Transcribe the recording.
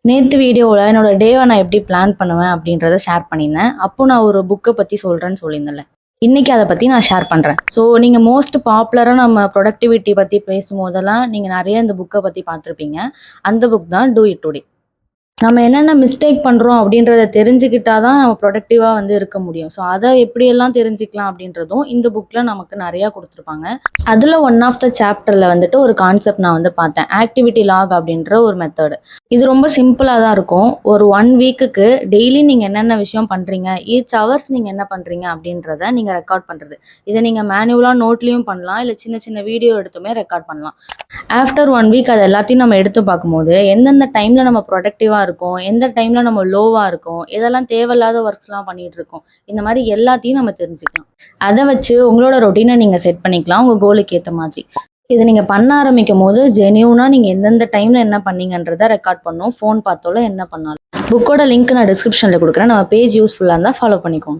நேற்று வீடியோவில் என்னோட டேவை நான் எப்படி பிளான் பண்ணுவேன் அப்படின்றத ஷேர் பண்ணியிருந்தேன். அப்போ நான் ஒரு புக்கை பற்றி சொல்கிறேன்னு சொல்லியிருந்தேன்ல. இன்னைக்கு அதை பற்றி நான் ஷேர் பண்ணுறேன். ஸோ நீங்கள் மோஸ்ட் பாப்புலராக நம்ம ப்ரொடக்டிவிட்டி பற்றி பேசும்போதெல்லாம் நீங்கள் நிறைய இந்த புக்கை பற்றி பார்த்துருப்பீங்க. அந்த புக் தான் டூ இட் டுடே. நம்ம என்னென்ன மிஸ்டேக் பண்ணுறோம் அப்படின்றத தெரிஞ்சுக்கிட்டா தான் நம்ம ப்ரொடக்டிவாக வந்து இருக்க முடியும். ஸோ அதை எப்படியெல்லாம் தெரிஞ்சுக்கலாம் அப்படின்றதும் இந்த புக்கில் நமக்கு நிறையா கொடுத்துருப்பாங்க. அதில் ஒன் ஆஃப் த சாப்டரில் வந்துட்டு ஒரு கான்செப்ட் நான் வந்து பார்த்தேன். ஆக்டிவிட்டி லாக் அப்படின்ற ஒரு மெத்தடு. இது ரொம்ப சிம்பிளாக தான் இருக்கும். ஒரு 1 வீக்குக்கு டெய்லி நீங்கள் என்னென்ன விஷயம் பண்ணுறீங்க, ஈச் ஹவர்ஸ் நீங்கள் என்ன பண்ணுறீங்க அப்படின்றத நீங்கள் ரெக்கார்ட் பண்ணுறது. இதை நீங்கள் மேனுவலாக நோட்லேயும் பண்ணலாம், இல்லை சின்ன சின்ன வீடியோ எடுத்துமே ரெக்கார்ட் பண்ணலாம். ஆஃப்டர் 1 வீக் அது எல்லாத்தையும் நம்ம எடுத்து பார்க்கும்போது எந்தெந்த டைமில் நம்ம ப்ரொடக்டிவாக இருக்கோம், எந்த டைமில் நம்ம லோவாக இருக்கோம், எதெல்லாம் தேவையில்லாத ஒர்க்ஸ்லாம் பண்ணிகிட்டு இருக்கோம், இந்த மாதிரி எல்லாத்தையும் நம்ம தெரிஞ்சுக்கலாம். அதை வச்சு உங்களோட ரொட்டீனை நீங்கள் செட் பண்ணிக்கலாம் உங்கள் கோலுக்கு ஏற்ற மாதிரி. இதை நீங்கள் பண்ண ஆரம்பிக்கும் போது ஜென்யூனாக நீங்கள் எந்தெந்த டைமில் என்ன பண்ணீங்கன்றதை ரெக்கார்ட் பண்ணணும். ஃபோன் பார்த்தாலும் என்ன பண்ணாலும். புக்கோட லிங்க் நான் டிஸ்கிரிப்ஷனில் கொடுக்குறேன். நம்ம பேஜ் யூஸ்ஃபுல்லாக இருந்தால் ஃபாலோ பண்ணிக்கோங்க.